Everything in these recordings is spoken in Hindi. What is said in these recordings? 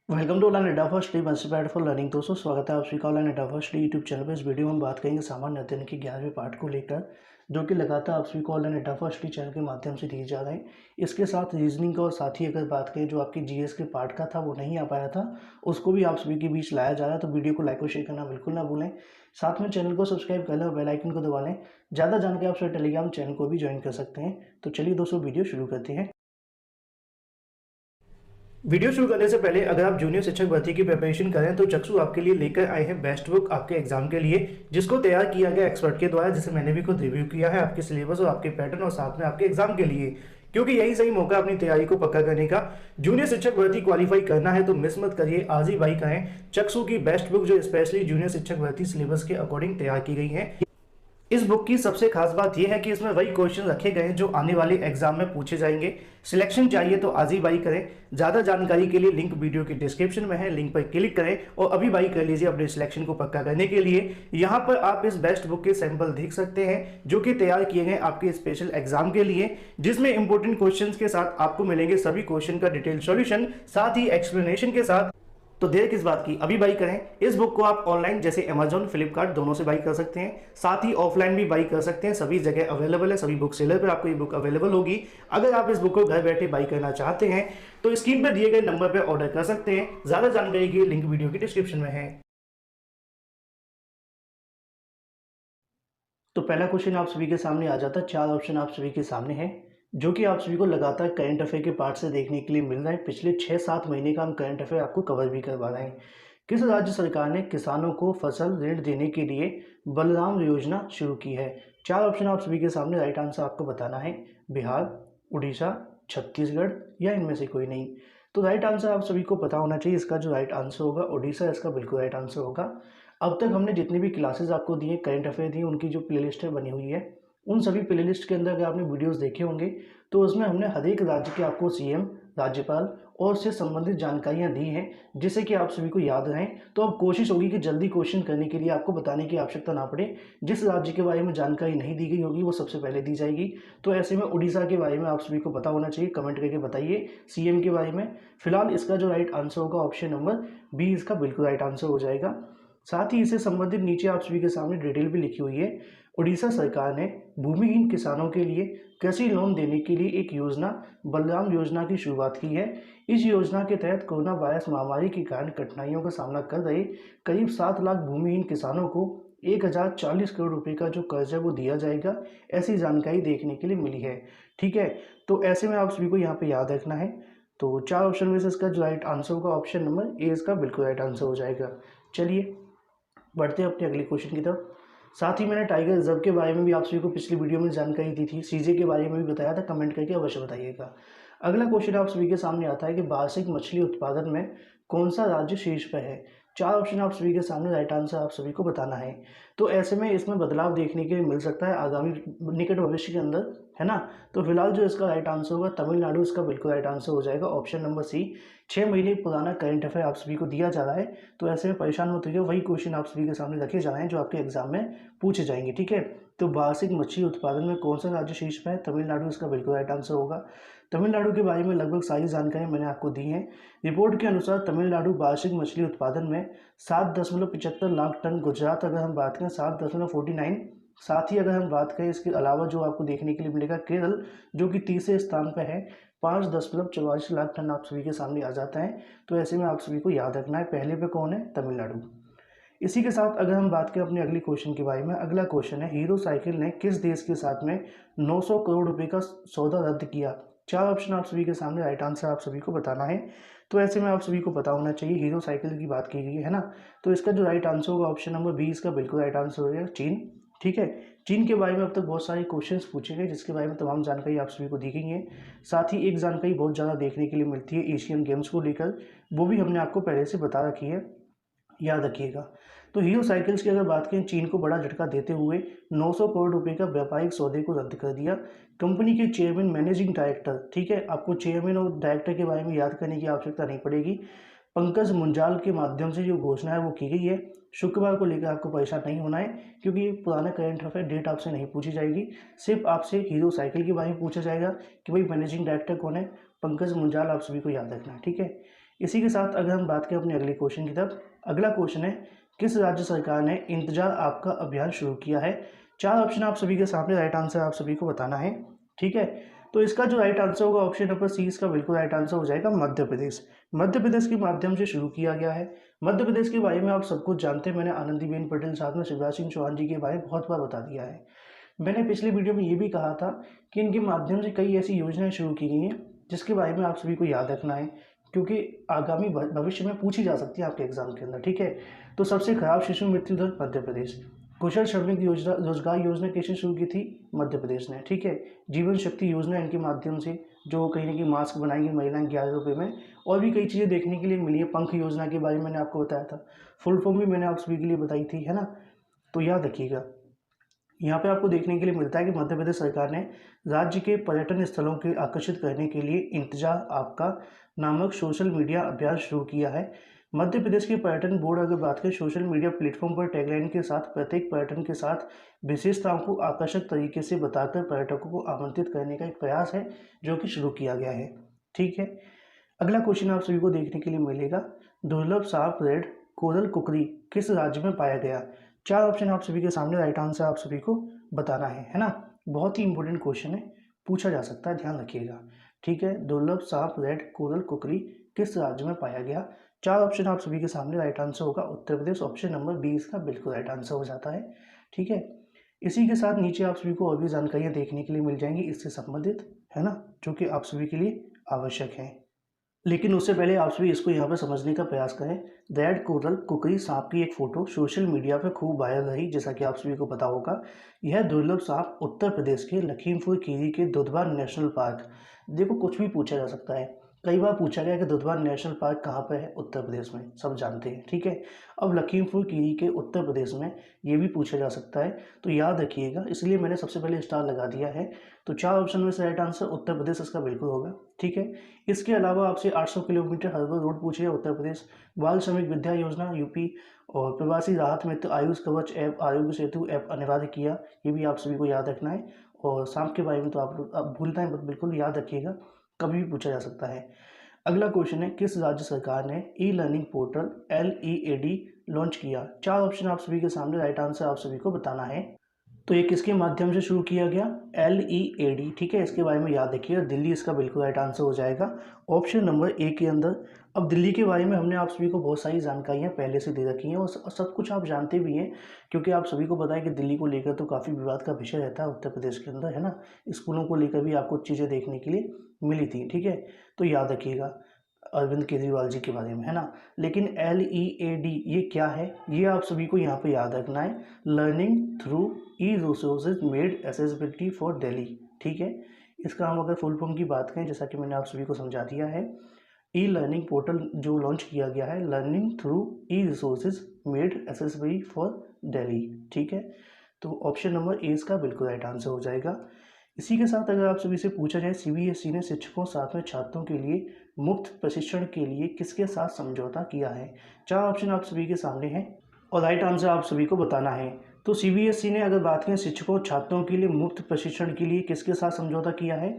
वेलकम टू ऑनलाइन अड्डा first day inspired for learning. दोस्तों स्वागत है आप सभी का ऑनलाइन अड्डा फर्स्ट डे यूट्यूब चैनल पर। इस वीडियो में हम बात करेंगे सामान्य अध्ययन के 11वें पार्ट को लेकर, जो कि लगातार आप सभी को ऑनलाइन अड्डा फर्स्ट डे चैनल के माध्यम से दिए जा रहे हैं। इसके साथ रीजनिंग का और साथ ही अगर बात करें जो आपकी जीएस के पार्ट का था वो नहीं आ पाया था, उसको भी आप सभी के बीच लाया जा रहा है। तो वीडियो को लाइक और शेयर करना बिल्कुल ना भूलें। साथ में चैनल को सब्सक्राइब कर लें और बेल आइकन को दबा लें। ज़्यादा जानकारी आप सभी टेलीग्राम चैनल को भी ज्वाइन कर सकते हैं। तो चलिए दोस्तों वीडियो शुरू करते हैं। वीडियो शुरू करने से पहले अगर आप जूनियर शिक्षक भर्ती की प्रिपरेशन करें तो चक्षु आपके लिए लेकर आए हैं बेस्ट बुक आपके एग्जाम के लिए, जिसको तैयार किया गया एक्सपर्ट के द्वारा, जिसे मैंने भी खुद रिव्यू किया है आपके सिलेबस और आपके पैटर्न और साथ में आपके एग्जाम के लिए, क्योंकि यही सही मौका अपनी तैयारी को पक्का करने का। जूनियर शिक्षक भर्ती क्वालिफाई करना है तो मिस मत करिए, आज ही बाई करें चक्षु की बेस्ट बुक, जो स्पेशली जूनियर शिक्षक भर्ती सिलेबस के अकॉर्डिंग तैयार की गई है। इस बुक की सबसे खास बात यह है कि इसमें वही क्वेश्चन रखे गए हैं जो आने वाले एग्जाम में पूछे जाएंगे। सिलेक्शन चाहिए तो आज ही बाई करें। ज़्यादा जानकारी के लिए लिंक वीडियो के डिस्क्रिप्शन में है, लिंक पर क्लिक करें और अभी बाई कर लीजिए अपने सिलेक्शन को पक्का करने के लिए। यहाँ पर आप इस बेस्ट बुक के सैंपल देख सकते हैं जो कि तैयार किए गए आपके स्पेशल एग्जाम के लिए, जिसमें इंपॉर्टेंट क्वेश्चन के साथ आपको मिलेंगे सभी क्वेश्चन का डिटेल सॉल्यूशन, साथ ही एक्सप्लेनेशन के साथ। तो देर किस बात की, अभी बाई करें। इस बुक को आप ऑनलाइन जैसे अमेजॉन, फ्लिपकार्ट दोनों से बाई कर सकते हैं, साथ ही ऑफलाइन भी बाई कर सकते हैं। सभी जगह अवेलेबल है, सभी बुक सेलर पर आपको ये बुक अवेलेबल होगी। अगर आप इस बुक को घर बैठे बाई करना चाहते हैं तो स्क्रीन पर दिए गए नंबर पर ऑर्डर कर सकते हैं। ज्यादा जानकारी के लिंक वीडियो की डिस्क्रिप्शन में है। तो पहला क्वेश्चन आप सभी के सामने आ जाता है। 4 ऑप्शन आप सभी के सामने है, जो कि आप सभी को लगातार करंट अफेयर के पार्ट से देखने के लिए मिल रहा है। पिछले 6-7 महीने का हम करंट अफेयर आपको कवर भी करवा रहे हैं। किस राज्य सरकार ने किसानों को फसल ऋण देने के लिए बलराम योजना शुरू की है? 4 ऑप्शन आप सभी के सामने, राइट आंसर आपको बताना है। बिहार, उड़ीसा, छत्तीसगढ़ या इनमें से कोई नहीं। तो राइट आंसर आप सभी को पता होना चाहिए। इसका जो राइट आंसर होगा उड़ीसा, इसका बिल्कुल राइट आंसर होगा। अब तक हमने जितनी भी क्लासेस आपको दी है, करंट अफेयर दी, उनकी जो प्लेलिस्ट है बनी हुई है, उन सभी प्लेलिस्ट के अंदर अगर आपने वीडियोस देखे होंगे तो उसमें हमने हर एक राज्य के आपको सीएम, राज्यपाल और उससे संबंधित जानकारियां दी हैं, जिससे कि आप सभी को याद रहें। तो अब कोशिश होगी कि जल्दी क्वेश्चन करने के लिए आपको बताने की आवश्यकता ना पड़े। जिस राज्य के बारे में जानकारी नहीं दी गई होगी वो सबसे पहले दी जाएगी। तो ऐसे में उड़ीसा के बारे में आप सभी को पता होना चाहिए। कमेंट करके बताइए सीएम के बारे में। फिलहाल इसका जो राइट आंसर होगा ऑप्शन नंबर बी, इसका बिल्कुल राइट आंसर हो जाएगा। साथ ही इससे संबंधित नीचे आप सभी के सामने डिटेल भी लिखी हुई है। उड़ीसा सरकार ने भूमिहीन किसानों के लिए कृषि लोन देने के लिए एक योजना, बलराम योजना की शुरुआत की है। इस योजना के तहत कोरोना वायरस महामारी के कारण कठिनाइयों का सामना कर रहे करीब 7 लाख भूमिहीन किसानों को 1040 करोड़ रुपए का जो कर्ज है वो दिया जाएगा। ऐसी जानकारी देखने के लिए मिली है। ठीक है, तो ऐसे में आप सभी को यहाँ पे याद रखना है। तो 4 ऑप्शन में से इसका जो राइट आंसर होगा ऑप्शन नंबर ए, इसका बिल्कुल राइट आंसर हो जाएगा। चलिए बढ़ते हैं अपने अगले क्वेश्चन की तरफ। साथ ही मैंने टाइगर रिजर्व के बारे में भी आप सभी को पिछली वीडियो में जानकारी दी थी, सीजे के बारे में भी बताया था। कमेंट करके अवश्य बताइएगा। अगला क्वेश्चन आप सभी के सामने आता है कि वार्षिक मछली उत्पादन में कौन सा राज्य शीर्ष पर है? 4 ऑप्शन आप सभी के सामने, राइट आंसर आप सभी को बताना है। तो ऐसे में इसमें बदलाव देखने के लिए मिल सकता है आगामी निकट भविष्य के अंदर, है ना। तो फिलहाल जो इसका राइट आंसर होगा तमिलनाडु, इसका बिल्कुल राइट आंसर हो जाएगा ऑप्शन नंबर सी। 6 महीने पुराना करंट अफेयर आप सभी को दिया जा रहा है, तो ऐसे में परेशान मत होइए। वही क्वेश्चन आप सभी के सामने रखे जा रहे हैं जो आपके एग्जाम में पूछे जाएंगे। ठीक है, तो वार्षिक मछली उत्पादन में कौन सा राज्य शीर्ष में है? तमिलनाडु, इसका बिल्कुल राइट आंसर होगा। तमिलनाडु के बारे में लगभग सारी जानकारी मैंने आपको दी है। रिपोर्ट के अनुसार तमिलनाडु वार्षिक मछली उत्पादन में 7.75 लाख टन। गुजरात अगर हम बात करें 7.49। साथ ही अगर हम बात करें इसके अलावा जो आपको देखने के लिए मिलेगा केरल, जो कि तीसरे स्थान पर है, 5.44 लाख टन आप सभी के सामने आ जाता है। तो ऐसे में आप सभी को याद रखना है पहले पे कौन है, तमिलनाडु। इसी के साथ अगर हम बात करें अपने अगले क्वेश्चन के बारे में, अगला क्वेश्चन है हीरो साइकिल ने किस देश के साथ में 900 करोड़ रुपए का सौदा रद्द किया? 4 ऑप्शन आप सभी के सामने, राइट आंसर आप सभी को बताना है। तो ऐसे में आप सभी को पता होना चाहिए, हीरो साइकिल की बात की गई है ना। तो इसका जो राइट आंसर होगा ऑप्शन नंबर बी, इसका बिल्कुल राइट आंसर हो जाएगा चीन। ठीक है, चीन के बारे में अब तक बहुत सारे क्वेश्चंस पूछे गए, जिसके बारे में तमाम जानकारी आप सभी को दी गई है। साथ ही एक जानकारी बहुत ज़्यादा देखने के लिए मिलती है एशियन गेम्स को लेकर, वो भी हमने आपको पहले से बता रखी है, याद रखिएगा। तो हीरो साइकिल्स की अगर बात करें, चीन को बड़ा झटका देते हुए 900 करोड़ रुपए का व्यापारिक सौदे को रद्द कर दिया। कंपनी के चेयरमैन, मैनेजिंग डायरेक्टर, ठीक है, आपको चेयरमैन और डायरेक्टर के बारे में याद करने की आवश्यकता नहीं पड़ेगी, पंकज मुंजाल के माध्यम से जो घोषणा है वो की गई है। शुक्रवार को लेकर आपको परेशान नहीं होना है, क्योंकि पुराना करंट अफेयर डेट आपसे नहीं पूछी जाएगी। सिर्फ आपसे हीरो साइकिल के बारे में पूछा जाएगा कि भाई मैनेजिंग डायरेक्टर कौन है, पंकज मुंजाल, आप सभी को याद रखना है। ठीक है, इसी के साथ अगर हम बात करें अपने अगले क्वेश्चन की तरफ, अगला क्वेश्चन है किस राज्य सरकार ने इंतजार आपका अभियान शुरू किया है। चार ऑप्शन आप सभी के सामने, राइट आंसर आप सभी को बताना है। ठीक है, तो इसका जो राइट आंसर होगा ऑप्शन नंबर सी, इसका बिल्कुल राइट आंसर हो जाएगा मध्य प्रदेश। मध्य प्रदेश के माध्यम से शुरू किया गया है। मध्य प्रदेश के बारे में आप सब कुछ जानते हैं, मैंने आनंदीबेन पटेल साथ में शिवराज सिंह चौहान जी के बारे में बहुत बार बता दिया है। मैंने पिछली वीडियो में ये भी कहा था कि इनके माध्यम से कई ऐसी योजनाएं शुरू की गई हैं जिसके बारे में आप सभी को याद रखना है, क्योंकि आगामी भविष्य में पूछी जा सकती है आपके एग्जाम के अंदर। ठीक है, तो सबसे खराब शिशु मृत्यु दर मध्य प्रदेश। कुशल श्रमिक योजना, रोजगार योजना कैसे शुरू की थी? मध्य प्रदेश ने। ठीक है, जीवन शक्ति योजना, इनके माध्यम से जो कहीं ना कहीं मास्क बनाएंगी महिलाएं 11 रुपये में, और भी कई चीज़ें देखने के लिए मिली है। पंख योजना के बारे में मैंने आपको बताया था, फुल फॉर्म भी मैंने आप सभी के लिए बताई थी, है ना। तो याद रखिएगा, यहाँ पे आपको देखने के लिए मिलता है कि मध्य प्रदेश सरकार ने राज्य के पर्यटन स्थलों के आकर्षित करने के लिए इंतजार आपका नामक सोशल मीडिया अभियान शुरू किया है। मध्य प्रदेश के पर्यटन बोर्ड अगर बात करें, सोशल मीडिया प्लेटफॉर्म पर टैगलाइन के साथ प्रत्येक पर्यटन के साथ विशेषताओं को आकर्षक तरीके से बताकर पर्यटकों को आमंत्रित करने का एक प्रयास है जो कि शुरू किया गया है। ठीक है, अगला क्वेश्चन आप सभी को देखने के लिए मिलेगा, दुर्लभ सांप रेड कोरल कुकरी किस राज्य में पाया गया। चार ऑप्शन आप सभी के सामने, राइट आंसर आप सभी को बताना है ना। बहुत ही इंपॉर्टेंट क्वेश्चन है, पूछा जा सकता है, ध्यान रखिएगा। ठीक है, दुर्लभ सांप रेड कोरल कुकरी किस राज्य में पाया गया। चार ऑप्शन आप सभी के सामने, राइट आंसर होगा Uttar Pradesh. Option number B इसका बिल्कुल राइट आंसर हो जाता है। ठीक है, इसी के साथ नीचे आप सभी को और भी जानकारियाँ देखने के लिए मिल जाएंगी इससे संबंधित, है ना, जो कि आप सभी के लिए आवश्यक है। लेकिन उससे पहले आप सभी इसको यहाँ पर समझने का प्रयास करें। रेड कोरल कुकरी सांप की एक फोटो सोशल मीडिया पर खूब वायरल रही, जैसा कि आप सभी को पता होगा। यह दुर्लभ सांप उत्तर प्रदेश के लखीमपुर खीरी के दुधवा नेशनल पार्क, देखो कुछ भी पूछा जा सकता है। कई बार पूछा गया कि दुधवा नेशनल पार्क कहाँ पर है, उत्तर प्रदेश में, सब जानते हैं। ठीक है, अब लखीमपुर खीरी के उत्तर प्रदेश में ये भी पूछा जा सकता है, तो याद रखिएगा, इसलिए मैंने सबसे पहले स्टार लगा दिया है। तो चार ऑप्शन में से राइट आंसर उत्तर प्रदेश इसका बिल्कुल होगा। ठीक है, इसके अलावा आपसे 800 किलोमीटर हर्बल रोड पूछे है, उत्तर प्रदेश। बाल श्रमिक विद्या योजना यूपी, और प्रवासी राहत मित्र आयुष कवच ऐप, आरोग्य सेतु ऐप अनिवार्य किया, ये भी आप सभी को याद रखना है। और सांप के बारे में तो आप लोग भूलना है, बिल्कुल याद रखिएगा, कभी भी पूछा जा सकता है। अगला क्वेश्चन है किस राज्य सरकार ने e learning portal LEAD launch किया। चार ऑप्शन आप सभी के सामने, राइट आंसर आप सभी को बताना है। तो ये किसके माध्यम से शुरू किया गया, LEAD। ठीक है, इसके बारे में याद रखिएगा, दिल्ली इसका बिल्कुल राइट आंसर हो जाएगा, ऑप्शन नंबर ए के अंदर। अब दिल्ली के बारे में हमने आप सभी को बहुत सारी जानकारियाँ पहले से दे रखी हैं, और सब कुछ आप जानते भी हैं, क्योंकि आप सभी को पता है कि दिल्ली को लेकर तो काफ़ी विवाद का विषय रहता है उत्तर प्रदेश के अंदर, है ना। स्कूलों को लेकर भी आपको चीज़ें देखने के लिए मिली थी। ठीक है, तो याद रखिएगा अरविंद केजरीवाल जी के बारे में, है ना। लेकिन LEAD ये क्या है, ये आप सभी को यहाँ पे याद रखना है, learning through E resources made accessibility for Delhi. ठीक है, इसका हम अगर फुल फॉर्म की बात करें, जैसा कि मैंने आप सभी को समझा दिया है, ई लर्निंग पोर्टल जो लॉन्च किया गया है, learning through E resources made accessible for Delhi. ठीक है, तो ऑप्शन नंबर ए इसका बिल्कुल राइट आंसर हो जाएगा। इसी के साथ अगर आप सभी से पूछा जाए, CBSE ने शिक्षकों साथ में छात्रों के लिए मुफ्त प्रशिक्षण के लिए किसके साथ समझौता किया है। चार ऑप्शन आप सभी के सामने हैं, और राइट आंसर आप सभी को बताना है। तो CBSE ने अगर बात करें शिक्षकों छात्रों के लिए मुफ्त प्रशिक्षण के लिए किसके साथ समझौता किया है,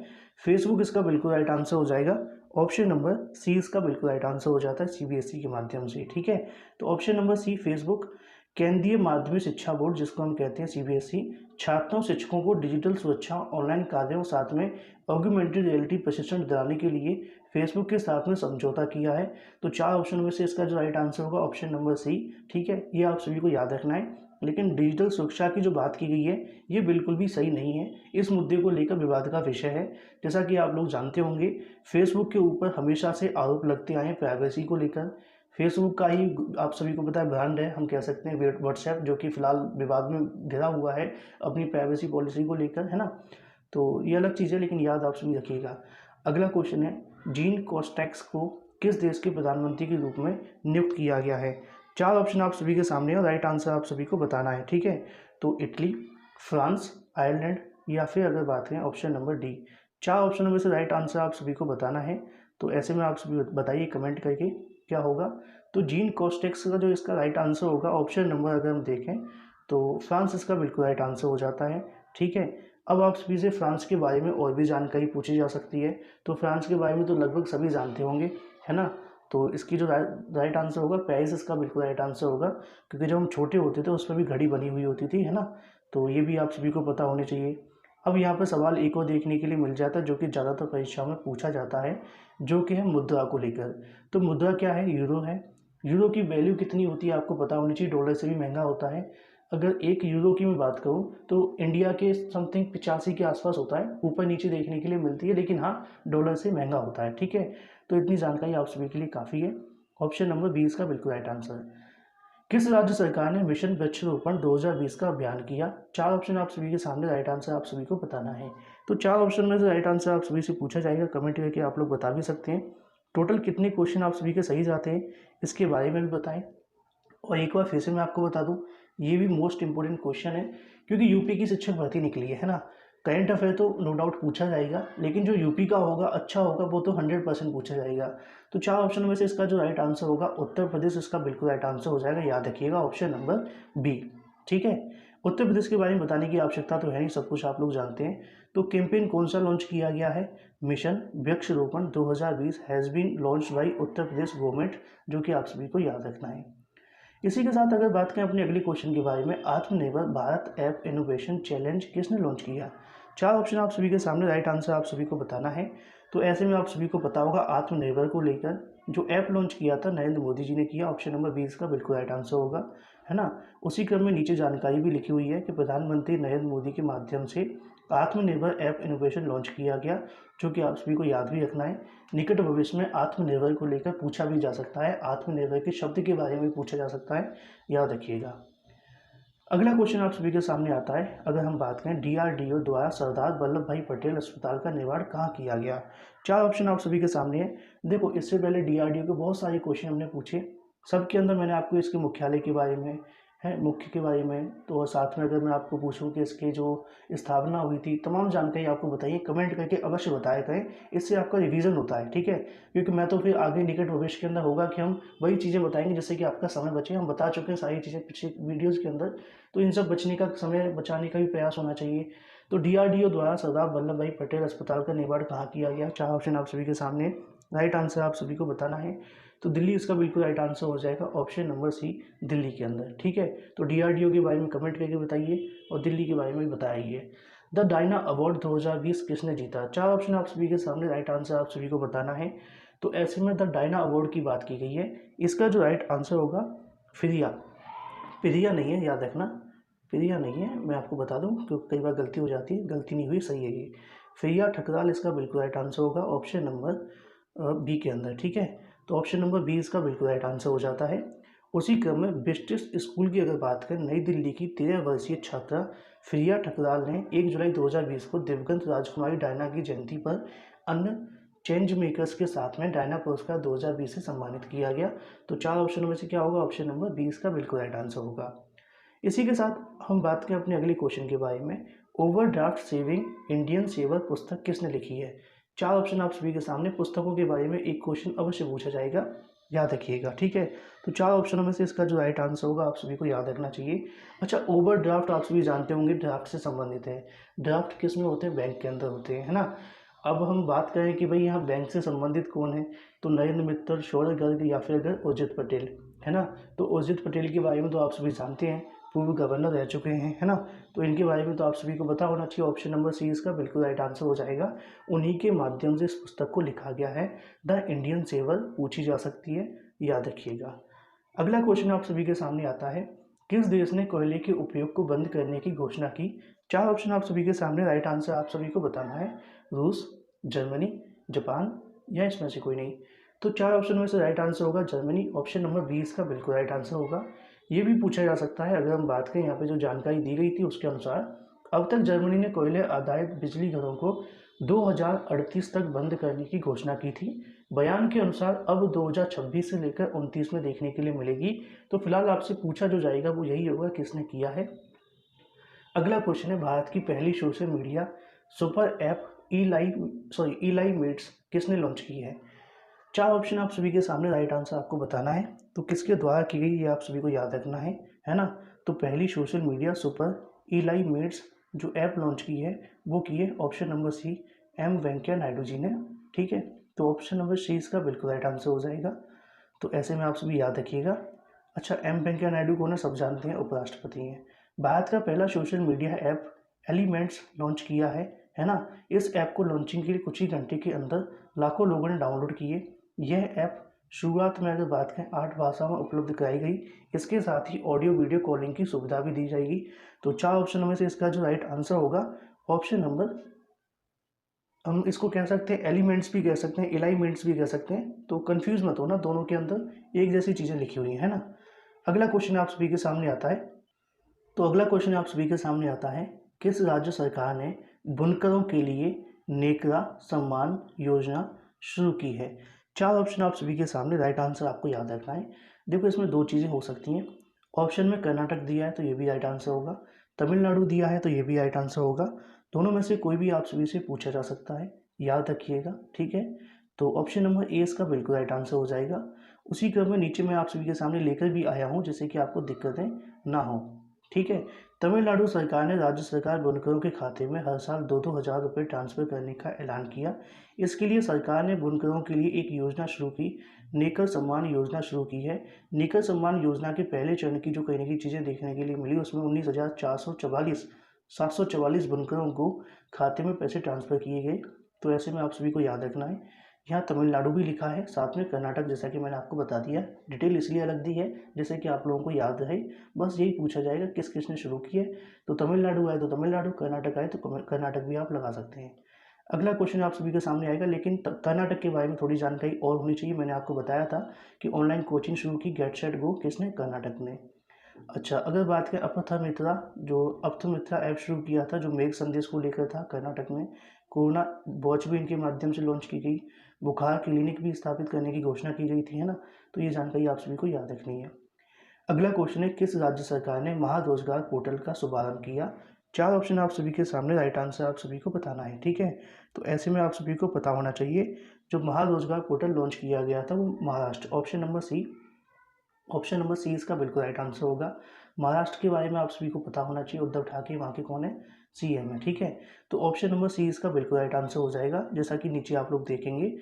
फेसबुक इसका बिल्कुल राइट आंसर हो जाएगा, ऑप्शन नंबर सी इसका बिल्कुल राइट आंसर हो जाता है CBSE के माध्यम से। ठीक है, तो ऑप्शन नंबर सी फेसबुक। केंद्रीय माध्यमिक शिक्षा बोर्ड जिसको हम कहते हैं CBSE, छात्रों शिक्षकों को डिजिटल सुरक्षा, ऑनलाइन कार्यों साथ में ऑगमेंटेड रियलिटी प्रशिक्षण दिलाने के लिए फेसबुक के साथ में समझौता किया है। तो चार ऑप्शन में से इसका जो राइट आंसर होगा ऑप्शन नंबर सी। ठीक है, ये आप सभी को याद रखना है। लेकिन डिजिटल सुरक्षा की जो बात की गई है ये बिल्कुल भी सही नहीं है, इस मुद्दे को लेकर विवाद का विषय है। जैसा कि आप लोग जानते होंगे, फेसबुक के ऊपर हमेशा से आरोप लगते आए हैं प्राइवेसी को लेकर। फेसबुक का ही आप सभी को पता है ब्रांड है, हम कह सकते हैं व्हाट्सएप, जो कि फिलहाल विवाद में घिरा हुआ है अपनी प्राइवेसी पॉलिसी को लेकर, है ना। तो ये अलग चीज़ है, लेकिन याद आप सभी रखिएगा। अगला क्वेश्चन है, जीन कोस्टेक्स को किस देश के प्रधानमंत्री के रूप में नियुक्त किया गया है। चार ऑप्शन आप सभी के सामने और राइट आंसर आप सभी को बताना है। ठीक है, तो इटली, फ्रांस, आयरलैंड, या फिर अगर बात करें ऑप्शन नंबर डी। चार ऑप्शनों में से राइट आंसर आप सभी को बताना है। तो ऐसे में आप सभी बताइए कमेंट करके क्या होगा। तो जीन कोस्टेक्स का जो इसका राइट आंसर होगा ऑप्शन नंबर अगर हम देखें तो फ्रांस इसका बिल्कुल राइट आंसर हो जाता है। ठीक है, अब आप सभी से फ्रांस के बारे में और भी जानकारी पूछी जा सकती है। तो फ्रांस के बारे में तो लगभग सभी जानते होंगे, है ना। तो इसकी जो राइट आंसर होगा पेरिस, इसका बिल्कुल राइट आंसर होगा, क्योंकि जब हम छोटे होते थे उस पर भी घड़ी बनी हुई होती थी, है ना। तो ये भी आप सभी को पता होनी चाहिए। अब यहाँ पर सवाल एक और देखने के लिए मिल जाता है जो कि ज़्यादातर परीक्षाओं में पूछा जाता है, जो कि है मुद्रा को लेकर। तो मुद्रा क्या है? यूरो है। यूरो की वैल्यू कितनी होती है आपको पता होनी चाहिए, डॉलर से भी महंगा होता है। अगर एक यूरो की मैं बात करूं तो इंडिया के समथिंग 85 के आसपास होता है, ऊपर नीचे देखने के लिए मिलती है, लेकिन हाँ डॉलर से महंगा होता है, ठीक है। तो इतनी जानकारी आप सभी के लिए काफ़ी है। ऑप्शन नंबर 20 का बिल्कुल राइट आंसर है। किस राज्य सरकार ने मिशन वृक्षारोपण 2020 का अभियान किया? चार ऑप्शन आप सभी के सामने, राइट आंसर आप सभी को बताना है। तो चार ऑप्शन में से राइट आंसर आप सभी से पूछा जाएगा, कमेंट करके आप लोग बता भी सकते हैं। टोटल कितने क्वेश्चन आप सभी के सही जाते हैं इसके बारे में भी बताएं। और एक बार फिर से मैं आपको बता दूं, ये भी मोस्ट इंपॉर्टेंट क्वेश्चन है, क्योंकि यूपी की शिक्षक भर्ती निकली है ना। करंट अफेयर तो नो डाउट पूछा जाएगा, लेकिन जो यूपी का होगा अच्छा होगा वो तो 100% पूछा जाएगा। तो चार ऑप्शन में से इसका जो राइट आंसर होगा उत्तर प्रदेश, इसका बिल्कुल राइट आंसर हो जाएगा। याद रखिएगा ऑप्शन नंबर बी, ठीक है। उत्तर प्रदेश के बारे में बताने की आवश्यकता तो है नहीं, सब कुछ आप लोग जानते हैं। तो कैंपेन कौन सा लॉन्च किया गया है? Mission Vriksharopan 2020 has been launch by Uttar Pradesh government, जो कि आप सभी को याद रखना है। इसी के साथ अगर बात करें अपने अगले क्वेश्चन के बारे में, आत्मनिर्भर भारत ऐप इनोवेशन चैलेंज किसने लॉन्च किया? चार ऑप्शन आप सभी के सामने, राइट आंसर आप सभी को बताना है। तो ऐसे में आप सभी को पता होगा आत्मनिर्भर को लेकर जो ऐप लॉन्च किया था नरेंद्र मोदी जी ने किया। ऑप्शन नंबर 20 का बिल्कुल राइट आंसर होगा, है ना। उसी क्रम में नीचे जानकारी भी लिखी हुई है कि प्रधानमंत्री नरेंद्र मोदी के माध्यम से आत्मनिर्भर ऐप इनोवेशन लॉन्च किया गया, जो कि आप सभी को याद भी रखना है। निकट भविष्य में आत्मनिर्भर को लेकर पूछा भी जा सकता है, आत्मनिर्भर के शब्द के बारे में पूछा जा सकता है, याद रखिएगा। अगला क्वेश्चन आप सभी के सामने आता है, अगर हम बात करें डीआरडीओ द्वारा सरदार वल्लभ भाई पटेल अस्पताल का निर्माण कहाँ किया गया? चार ऑप्शन आप सभी के सामने है। देखो इससे पहले डीआरडीओ के बहुत सारे क्वेश्चन हमने पूछे, सबके अंदर मैंने आपको इसके मुख्यालय के बारे में, है मुख्य के बारे में, तो साथ में अगर मैं आपको पूछूं कि इसके जो स्थापना हुई थी, तमाम जानकारी आपको बताइए, कमेंट करके अवश्य बताया करें। इससे आपका रिवीजन होता है, ठीक है। क्योंकि मैं तो फिर आगे निकट भविष्य के अंदर होगा कि हम वही चीज़ें बताएंगे जिससे कि आपका समय बचे। हम बता चुके हैं सारी चीज़ें पिछले वीडियोज़ के अंदर, तो इन सब बचने का, समय बचाने का भी प्रयास होना चाहिए। तो डीआरडीओ द्वारा सरदार वल्लभ भाई पटेल अस्पताल का निर्माण कहाँ किया गया? चार ऑप्शन आप सभी के सामने, राइट आंसर आप सभी को बताना है। तो दिल्ली इसका बिल्कुल राइट आंसर हो जाएगा, ऑप्शन नंबर सी, दिल्ली के अंदर, ठीक है। तो डीआरडीओ के बारे में कमेंट करके बताइए और दिल्ली के बारे में भी बताइए। द डायना अवार्ड 2020 किसने जीता? चार ऑप्शन आप सभी के सामने, राइट आंसर आप सभी को बताना है। तो ऐसे में द डायना अवार्ड की बात की गई है, इसका जो राइट आंसर होगा फिरिया, प्रिया नहीं है, याद रखना, प्रिया नहीं है। मैं आपको बता दूं क्योंकि कई बार गलती हो जाती है, गलती नहीं हुई, सही है ये। प्रिया ठकराल इसका बिल्कुल राइट आंसर होगा, ऑप्शन नंबर बी के अंदर, ठीक है। तो ऑप्शन नंबर बी इसका बिल्कुल राइट आंसर हो जाता है। उसी क्रम में बिस्टिस स्कूल की अगर बात करें, नई दिल्ली की 13 वर्षीय छात्रा प्रिया ठकराल ने 1 जुलाई 2020 को दिवंगत राजकुमारी डायना की जयंती पर अन्य चेंज मेकर्स के साथ में डायना पुरस्कार 2020 से सम्मानित किया गया। तो चार ऑप्शनों में से क्या होगा? ऑप्शन नंबर 20 का बिल्कुल राइट आंसर होगा। इसी के साथ हम बात करें अपने अगले क्वेश्चन के बारे में, ओवरड्राफ्ट सेविंग इंडियन सेवर पुस्तक किसने लिखी है? चार ऑप्शन आप सभी के सामने, पुस्तकों के बारे में एक क्वेश्चन अवश्य पूछा जाएगा, याद रखिएगा, ठीक है। तो चार ऑप्शनों में से इसका जो राइट आंसर होगा आप सभी को याद रखना चाहिए। अच्छा, ओवरड्राफ्ट आप सभी जानते होंगे ड्राफ्ट से संबंधित है। ड्राफ्ट किस में होते हैं? बैंक के अंदर होते हैं, है ना। अब हम बात करें कि भाई यहाँ बैंक से संबंधित कौन है, तो नरेंद्र मित्तल, शौर्य गर्ग या फिर अगर उर्जित पटेल, है ना। तो उर्जित पटेल के बारे में तो आप सभी जानते हैं, पूर्व गवर्नर रह चुके हैं, है ना। तो इनके बारे में तो आप सभी को पता होना चाहिए, ऑप्शन नंबर सी इसका बिल्कुल राइट आंसर हो जाएगा। उन्हीं के माध्यम से इस पुस्तक को लिखा गया है। द इंडियन सेवर पूछी जा सकती है, याद रखिएगा। अगला क्वेश्चन आप सभी के सामने आता है, किस देश ने कोयले के उपयोग को बंद करने की घोषणा की? चार ऑप्शन आप सभी के सामने, राइट आंसर आप सभी को बताना है। रूस, जर्मनी, जापान या इसमें से कोई नहीं। तो चार ऑप्शन में से राइट आंसर होगा जर्मनी, ऑप्शन नंबर 20 का बिल्कुल राइट आंसर होगा। ये भी पूछा जा सकता है, अगर हम बात करें यहाँ पे जो जानकारी दी गई थी उसके अनुसार, अब तक जर्मनी ने कोयले आधारित बिजली घरों को 2038 तक बंद करने की घोषणा की थी। बयान के अनुसार अब 2026 से लेकर 29 में देखने के लिए मिलेगी। तो फिलहाल आपसे पूछा जो जाएगा वो यही होगा, किसने किया है। अगला क्वेश्चन है, भारत की पहली social media super app Elyments किसने लॉन्च की है? चार ऑप्शन आप सभी के सामने, राइट आंसर आपको बताना है। तो किसके द्वारा की गई ये आप सभी को याद रखना है ना। तो पहली social media super Elyments जो ऐप लॉन्च की है वो की है, option number C, M Venkaiah Naidu ji ने, ठीक है। तो ऑप्शन नंबर सी इसका बिल्कुल राइट आंसर हो जाएगा। तो ऐसे में आप सभी याद रखिएगा। अच्छा, एम वेंकैया नायडू को ना सब जानते हैं, उपराष्ट्रपति हैं। भारत का पहला social media app elements launch किया है ना। इस ऐप को लॉन्चिंग के लिए कुछ ही घंटे के अंदर लाखों लोगों ने डाउनलोड किए। यह ऐप शुरुआत में अगर बात करें 8 भाषा में उपलब्ध कराई गई। इसके साथ ही ऑडियो वीडियो कॉलिंग की सुविधा भी दी जाएगी। तो 4 ऑप्शनों में से इसका जो राइट आंसर होगा ऑप्शन नंबर, हम इसको कह सकते हैं एलिमेंट्स भी कह सकते हैं, एलाइनमेंट्स भी कह सकते हैं। तो कंफ्यूज मत होना, दोनों के अंदर एक जैसी चीज़ें लिखी हुई हैं, है ना। अगला क्वेश्चन आप सभी के सामने आता है। तो अगला क्वेश्चन आप सभी के सामने आता है, किस राज्य सरकार ने बुनकरों के लिए नेकरा सम्मान योजना शुरू की है। 4 ऑप्शन आप सभी के सामने, राइट आंसर आपको याद रखना है। देखो, इसमें 2 चीज़ें हो सकती हैं। ऑप्शन में कर्नाटक दिया है तो ये भी राइट आंसर होगा, तमिलनाडु दिया है तो ये भी राइट आंसर होगा। दोनों में से कोई भी आप सभी से पूछा जा सकता है, याद रखिएगा, ठीक है। तो ऑप्शन नंबर ए इसका बिल्कुल राइट आंसर हो जाएगा। उसी क्रम में नीचे मैं आप सभी के सामने लेकर भी आया हूँ, जिससे कि आपको दिक्कतें ना हो, ठीक है। तमिलनाडु सरकार ने राज्य सरकार बुनकरों के खाते में हर साल 2-2 हज़ार रुपये ट्रांसफर करने का ऐलान किया। इसके लिए सरकार ने बुनकरों के लिए एक योजना शुरू की, नेकर सम्मान योजना शुरू की है। नेकर सम्मान योजना के पहले चरण की जो कहीं ना कहीं चीज़ें देखने के लिए मिली, उसमें 19,444 बुनकरों को खाते में पैसे ट्रांसफ़र किए गए। तो ऐसे में आप सभी को याद रखना है, यहाँ तमिलनाडु भी लिखा है, साथ में कर्नाटक, जैसा कि मैंने आपको बता दिया। डिटेल इसलिए अलग दी है जैसे कि आप लोगों को याद रहे। बस यही पूछा जाएगा किस किसने शुरू की है। तो तमिलनाडु आए तो तमिलनाडु, कर्नाटक आए तो कर्नाटक भी आप लगा सकते हैं। अगला क्वेश्चन आप सभी के सामने आएगा, लेकिन कर्नाटक के बारे में थोड़ी जानकारी और होनी चाहिए। मैंने आपको बताया था कि ऑनलाइन कोचिंग शुरू की गेट सेट गो किसने, कर्नाटक ने। अच्छा, अगर बात करें अपथा मित्रा, जो अपथा मित्रा ऐप शुरू किया था, जो मेघ संदेश को लेकर था, कर्नाटक में। कोरोना वॉच भी इनके माध्यम से लॉन्च की गई। बुखार क्लिनिक भी स्थापित करने की घोषणा की गई थी, है ना। तो ये जानकारी आप सभी को याद रखनी है। अगला क्वेश्चन है, किस राज्य सरकार ने महारोजगार पोर्टल का शुभारंभ किया। 4 ऑप्शन आप सभी के सामने, राइट आंसर आप सभी को बताना है, ठीक है। तो ऐसे में आप सभी को पता होना चाहिए, जो महारोजगार पोर्टल लॉन्च किया गया था वो Maharashtra, option number C. Option number C इसका बिल्कुल राइट आंसर होगा। महाराष्ट्र के बारे में आप सभी को पता होना चाहिए, उद्धव ठाकरे वहाँ के कौन है, सीएम है, ठीक है। तो ऑप्शन नंबर सी इसका बिल्कुल राइट आंसर हो जाएगा, जैसा कि नीचे आप लोग देखेंगे।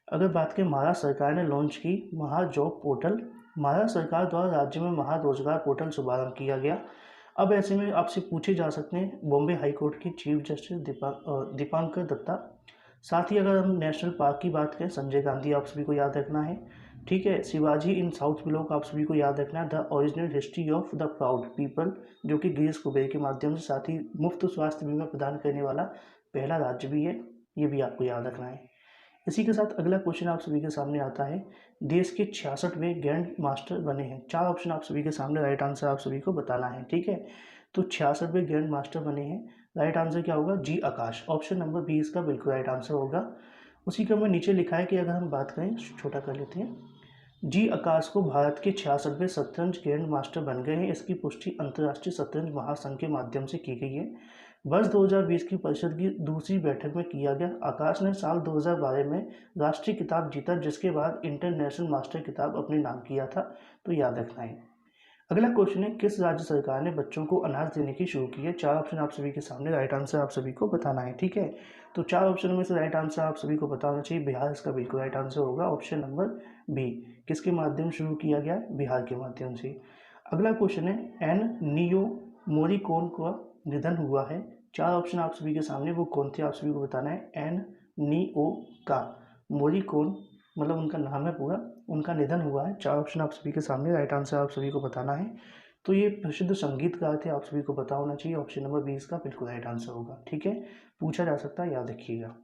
अगर बात करें, महाराष्ट्र सरकार ने लॉन्च की महाजॉब पोर्टल। महाराष्ट्र सरकार द्वारा राज्य में महारोजगार पोर्टल शुभारंभ किया गया। अब ऐसे में आपसे पूछे जा सकते हैं, बॉम्बे हाई कोर्ट के चीफ जस्टिस दीपांकर दत्ता। साथ ही अगर हम नेशनल पार्क की बात करें, संजय गांधी आप सभी को याद रखना है, ठीक है। शिवाजी इन साउथ बिलो को आप सभी को याद रखना है। The original history of the proud people, जो कि गिरीश कुबेर के माध्यम से, साथ ही मुफ्त स्वास्थ्य बीमा प्रदान करने वाला पहला राज्य भी है, ये भी आपको याद रखना है। इसी के साथ अगला क्वेश्चन आप सभी के सामने आता है, देश के 66वें ग्रैंड मास्टर बने हैं। 4 ऑप्शन आप सभी के सामने, राइट आंसर आप सभी को बताना है, ठीक है। तो 66वें ग्रैंड मास्टर बने हैं, राइट आंसर क्या होगा, जी आकाश, ऑप्शन नंबर बी इसका बिल्कुल राइट आंसर होगा। उसी क्रम में नीचे लिखा है कि अगर हम बात करें, छोटा कर लेते हैं, जी आकाश को भारत के 66वें शतरंज ग्रैंड मास्टर बन गए हैं। इसकी पुष्टि अंतर्राष्ट्रीय शतरंज महासंघ के माध्यम से की गई है। वर्ष 2020 की परिषद की दूसरी बैठक में किया गया। आकाश ने साल 2012 में राष्ट्रीय खिताब जीता, जिसके बाद इंटरनेशनल मास्टर खिताब अपने नाम किया था। तो याद रखना है। अगला क्वेश्चन है, किस राज्य सरकार ने बच्चों को अनाज देने की शुरू की है। 4 ऑप्शन आप सभी के सामने, राइट आंसर आप सभी को बताना है, ठीक है। तो 4 ऑप्शन में से राइट आंसर आप सभी को पता होना चाहिए, बिहार इसका बिल्कुल राइट आंसर होगा, ऑप्शन नंबर बी। किसके माध्यम शुरू किया गया, बिहार के माध्यम से। अगला क्वेश्चन है, एन नियो मोरिकोन का निधन हुआ है। 4 ऑप्शन आप सभी के सामने, वो कौन थे आप सभी को बताना है। एन निओ का मोरिकोन, मतलब उनका नाम है पूरा, उनका निधन हुआ है। 4 ऑप्शन आप सभी के सामने, राइट आंसर आप सभी को बताना है। तो ये प्रसिद्ध संगीतकार थे, आप सभी को पता होना चाहिए, ऑप्शन नंबर 20 का बिल्कुल राइट आंसर होगा, ठीक है। पूछा जा सकता है, याद रखिएगा।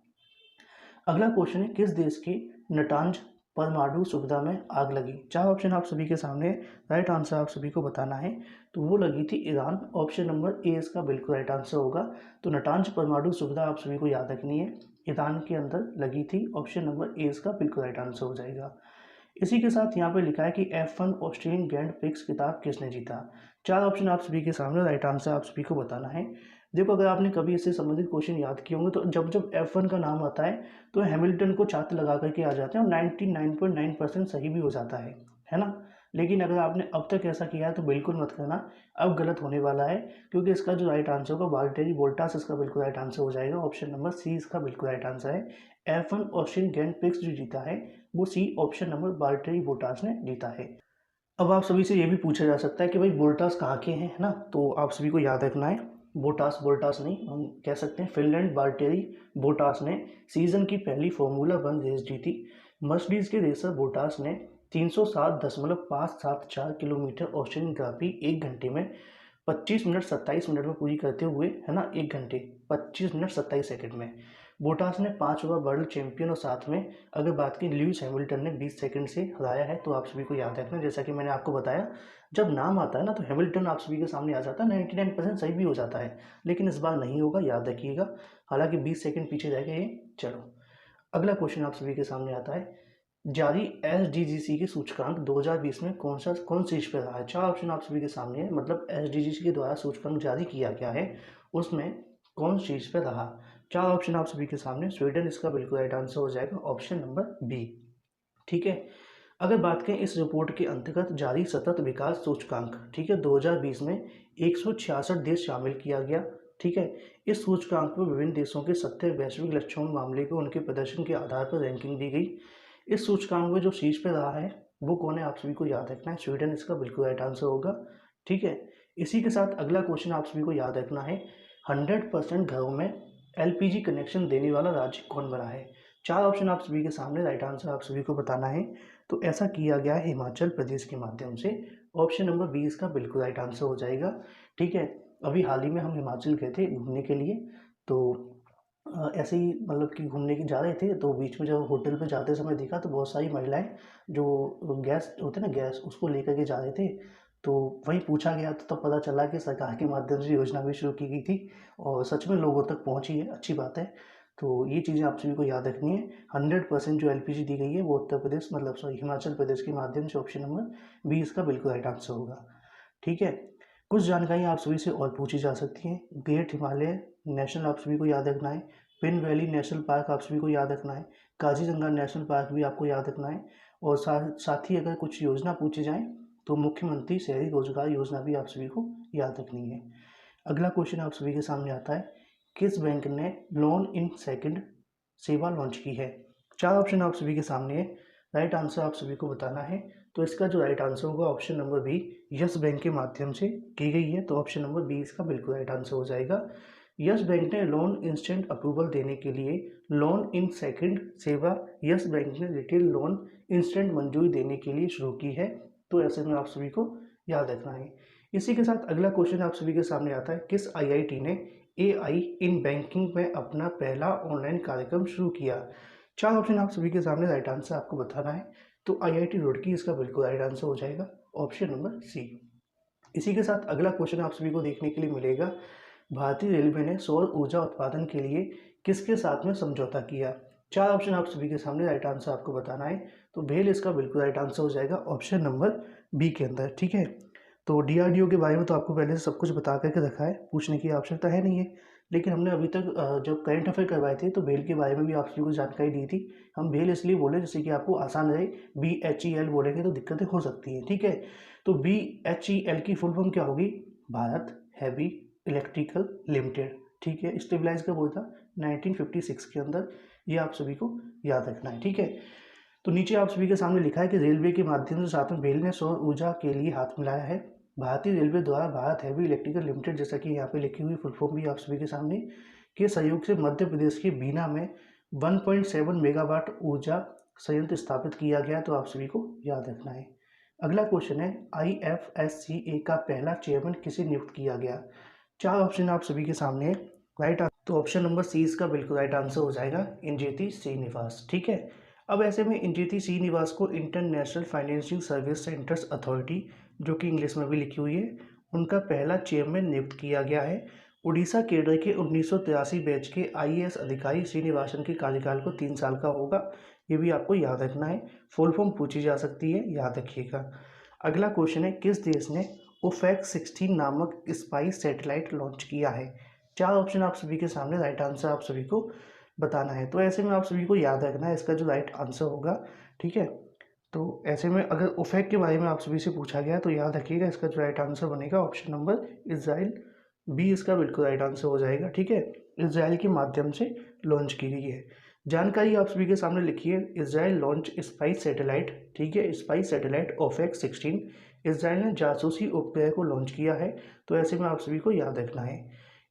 अगला क्वेश्चन है, किस देश के नटांज परमाणु सुविधा में आग लगी। 4 ऑप्शन आप सभी के सामने, राइट आंसर आप सभी को बताना है। तो वो लगी थी ईरान, ऑप्शन नंबर ए इसका बिल्कुल राइट आंसर होगा। तो नटांज परमाणु सुविधा आप सभी को याद रखनी है, ईरान के अंदर लगी थी, ऑप्शन नंबर ए इसका बिल्कुल राइट आंसर हो जाएगा। इसी के साथ यहाँ पे लिखा है कि F1 ऑस्ट्रेलियन ग्रैंड प्रिक्स खिताब किसने जीता। 4 ऑप्शन आप सभी के सामने, राइट आंसर आप सभी को बताना है। देखो, अगर आपने कभी इससे संबंधित क्वेश्चन याद किए होंगे, तो जब जब F1 का नाम आता है तो हैमिल्टन को छात्र लगा करके आ जाते हैं, और 99.9% सही भी हो जाता है ना। लेकिन अगर आपने अब तक ऐसा किया है तो बिल्कुल मत करना, अब गलत होने वाला है, क्योंकि इसका जो राइट आंसर होगा वाल्टेरी बोल्टास इसका बिल्कुल राइट आंसर हो जाएगा, ऑप्शन नंबर सी इसका बिल्कुल राइट आंसर है। F1 ऑस्ट्रेलियन ग्रैंड प्रिक्स जो जीता है वो C option number Valtteri Bottas ने जीता है। अब आप सभी से ये भी पूछा जा सकता है कि भाई बोल्टास कहाँ के हैं, है ना? तो आप सभी को याद रखना है, बोटास बोल्टास नहीं, हम कह सकते हैं फिनलैंड वाल्टेरी बोटास ने सीजन की पहली फार्मूला 1 रेस जीती। मर्सिडीज के रेसर बोटास ने 307.574 किलोमीटर ऑस्ट्रेलियन ग्रां प्री 1 घंटे में 25 मिनट 27 मिनट में पूरी करते हुए, है ना, 1 घंटे 25 मिनट 27 सेकंड में बोटास ने 5 बार वर्ल्ड चैंपियन और साथ में अगर बात की ल्यूइस हैमिल्टन ने 20 सेकंड से हराया है। तो आप सभी को याद रखना, जैसा कि मैंने आपको बताया, जब नाम आता है ना तो हैमिल्टन आप सभी के सामने आ जाता है, 99% सही भी हो जाता है, लेकिन इस बार नहीं होगा, याद रखिएगा। हालांकि 20 सेकंड पीछे रह गए। चलो अगला क्वेश्चन आप सभी के सामने आता है, जारी एसडीजीसी के सूचकांक 2020 में कौन शीर्ष पर रहा है? 4 ऑप्शन आप सभी के सामने है, मतलब एसडीजीसी के द्वारा सूचकांक जारी किया गया है, उसमें कौन शीर्ष पर रहा? 4 ऑप्शन आप सभी के सामने, स्वीडन इसका बिल्कुल राइट आंसर हो जाएगा, ऑप्शन नंबर बी। ठीक है। अगर बात करें इस रिपोर्ट के अंतर्गत जारी सतत विकास सूचकांक, ठीक है, 2020 में 166 देश शामिल किया गया। ठीक है। इस सूचकांक में विभिन्न देशों के 70 वैश्विक लक्ष्यों मामले को उनके प्रदर्शन के आधार पर रैंकिंग दी गई। इस सूचकांक में जो शीर्ष पे रहा है वो कौन है? आप सभी को याद रखना है, स्वीडन इसका बिल्कुल राइट आंसर होगा। ठीक है। इसी के साथ अगला क्वेश्चन आप सभी को याद रखना है, 100% घरों में एलपीजी कनेक्शन देने वाला राज्य कौन बना है? 4 ऑप्शन आप सभी के सामने, राइट आंसर आप सभी को बताना है। तो ऐसा किया गया है हिमाचल प्रदेश के माध्यम से, ऑप्शन नंबर बी इसका बिल्कुल राइट आंसर हो जाएगा। ठीक है। अभी हाल ही में हम हिमाचल गए थे घूमने के लिए, तो ऐसे ही मतलब कि घूमने की जा रहे थे, तो बीच में जब होटल पे जाते समय देखा तो बहुत सारी महिलाएं जो गैस होते ना, गैस उसको लेकर के जा रहे थे। तो वहीं पूछा गया तो तब पता चला कि सरकार के माध्यम से योजना भी शुरू की गई थी और सच में लोगों तक पहुंची है, अच्छी बात है। तो ये चीज़ें आप सभी को याद रखनी है। 100% जो एलपीजी दी गई है वो उत्तर प्रदेश, मतलब सॉरी, हिमाचल प्रदेश के माध्यम से, ऑप्शन नंबर बी इसका बिल्कुल राइट आंसर होगा। ठीक है। कुछ जानकारी आप सभी से और पूछी जा सकती हैं। ग्रेट हिमालय नेशनल आप सभी को याद रखना है, पिन वैली नेशनल पार्क आप सभी को याद रखना है, काजीरंगा नेशनल पार्क भी आपको याद रखना है, और साथ ही अगर कुछ योजना पूछी जाए तो मुख्यमंत्री शहरी रोजगार योजना भी आप सभी को याद रखनी है। अगला क्वेश्चन आप सभी के सामने आता है, किस बैंक ने लोन इन सेकंड सेवा लॉन्च की है? 4 ऑप्शन आप सभी के सामने है, राइट आंसर आप सभी को बताना है। तो इसका जो राइट आंसर होगा option number B, Yes Bank के माध्यम से की गई है, तो ऑप्शन नंबर बी इसका बिल्कुल राइट आंसर हो जाएगा। यस बैंक ने लोन इंस्टेंट अप्रूवल देने के लिए लोन इन सेकंड सेवा यस बैंक ने रिटेल लोन इंस्टेंट मंजूरी देने के लिए शुरू की है। तो ऐसे में आप सभी को याद रखना है। इसी के साथ अगला क्वेश्चन आप सभी के सामने आता है, किस आईआईटी ने एआई इन बैंकिंग में अपना पहला ऑनलाइन कार्यक्रम शुरू किया? 4 ऑप्शन आप सभी के सामने, राइट आंसर आपको बताना है। तो आईआईटी रुड़की इसका बिल्कुल राइट आंसर हो जाएगा, ऑप्शन नंबर सी। इसी के साथ अगला क्वेश्चन आप सभी को देखने के लिए मिलेगा, भारतीय रेलवे ने सौर ऊर्जा उत्पादन के लिए किसके साथ में समझौता किया? 4 ऑप्शन आप सभी के सामने, राइट आंसर आपको बताना है। तो भेल इसका बिल्कुल राइट आंसर हो जाएगा, ऑप्शन नंबर बी के अंदर। ठीक है। तो डीआरडीओ के बारे में तो आपको पहले से सब कुछ बता करके रखा है, पूछने की आवश्यकता है नहीं है, लेकिन हमने अभी तक जब करंट अफेयर करवाए थे तो भेल के बारे में भी आप सभी को जानकारी दी थी। हम भेल इसलिए बोले जैसे कि आपको आसान रहे, BHEL बोलेंगे तो दिक्कतें हो सकती हैं। ठीक है। तो BHEL की फुल फॉर्म क्या होगी? Bharat heavy electrical limited. ठीक है। स्टेबलाइज कब हुआ था? 1956 के अंदर। ये आप सभी को याद रखना है। ठीक है। तो नीचे आप सभी के सामने लिखा है कि रेलवे के माध्यम से साथ में भेल ने सौर ऊर्जा के लिए हाथ मिलाया है। भारतीय रेलवे द्वारा भारत हैवी इलेक्ट्रिकल लिमिटेड, जैसा कि यहाँ पे लिखी हुई फुल फॉर्म भी आप सभी के सामने, के सहयोग से मध्य प्रदेश के बीना में 1.7 मेगावाट ऊर्जा संयंत्र स्थापित किया गया। तो आप सभी को याद रखना है। अगला क्वेश्चन है, IFSCA का पहला चेयरमैन किसे नियुक्त किया गया? 4 ऑप्शन आप सभी के सामने है, राइट। तो ऑप्शन नंबर सी इसका बिल्कुल राइट आंसर हो जाएगा, इंजेती श्रीनिवास। ठीक है। अब ऐसे में इंजेती श्रीनिवास को international financial service centres authority, जो कि इंग्लिश में भी लिखी हुई है, उनका पहला चेयरमैन नियुक्त किया गया है। उड़ीसा केडर के 1983 बैच के आईएएस अधिकारी श्रीनिवासन के कार्यकाल को 3 साल का होगा। ये भी आपको याद रखना है, फुल फॉर्म पूछी जा सकती है, याद रखिएगा। अगला क्वेश्चन है, किस देश ने ओफेक 16 नामक स्पाइस सैटेलाइट लॉन्च किया है? 4 ऑप्शन आप सभी के सामने, राइट आंसर आप सभी को बताना है। तो ऐसे में आप सभी को याद रखना है इसका जो राइट आंसर होगा। ठीक है। तो ऐसे में अगर ओफेक के बारे में आप सभी से पूछा गया तो याद रखिएगा इसका जो राइट आंसर बनेगा ऑप्शन नंबर इजराइल, बी इसका बिल्कुल राइट आंसर हो जाएगा। ठीक है। इजराइल के माध्यम से लॉन्च की गई है। जानकारी आप सभी के सामने लिखी है, इजराइल लॉन्च स्पाइस सैटेलाइट। ठीक है, स्पाइस सैटेलाइट OFAC-16। इसराइल ने जासूसी उपग्रह को लॉन्च किया है, तो ऐसे में आप सभी को याद रखना है।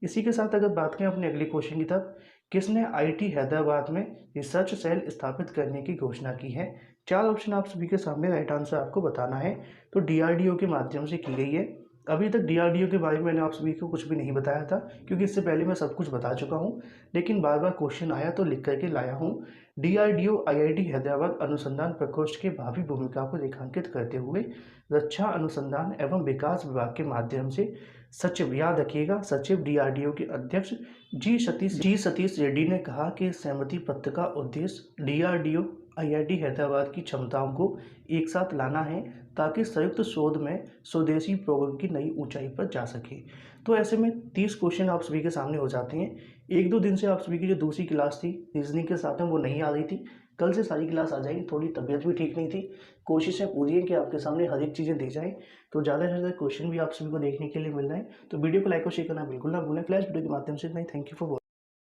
इसी के साथ अगर बात करें अपने अगले क्वेश्चन की तरफ, किसने आईटी हैदराबाद में रिसर्च सेल स्थापित करने की घोषणा की है? चार ऑप्शन आप सभी के सामने, राइट आंसर आपको बताना है। तो डीआरडीओ के माध्यम से की गई है। अभी तक डीआरडीओ के बारे में मैंने आप सभी को कुछ भी नहीं बताया था, क्योंकि इससे पहले मैं सब कुछ बता चुका हूँ, लेकिन बार बार क्वेश्चन आया तो लिख करके लाया हूँ। डीआरडीओ आईआईटी हैदराबाद अनुसंधान प्रकोष्ठ की भावी भूमिका को रेखांकित करते हुए रक्षा अनुसंधान एवं विकास विभाग के माध्यम से सचिव, याद रखिएगा, सचिव डीआरडीओ के अध्यक्ष जी सतीश रेड्डी ने कहा कि सहमति पत्र का उद्देश्य डीआरडीओ आईआईटी हैदराबाद की क्षमताओं को एक साथ लाना है, ताकि संयुक्त शोध में स्वदेशी प्रौद्योगिकी नई ऊंचाई पर जा सके। तो ऐसे में 30 क्वेश्चन आप सभी के सामने हो जाते हैं। एक दो दिन से आप सभी की जो दूसरी क्लास थी रीजनिंग के साथ में, वो नहीं आ रही थी। कल से सारी क्लास आ जाएगी। थोड़ी तबीयत भी ठीक नहीं थी। कोशिशें पूरी है कि आपके सामने हर एक चीज़ें दी जाए, तो ज़्यादा से ज़्यादा क्वेश्चन भी आप सभी को देखने के लिए मिल रहे हैं। तो वीडियो को लाइक और शेयर करना बिल्कुल ना भूलें। फ्लैश वीडियो के माध्यम से। नहीं, थैंक यू फॉर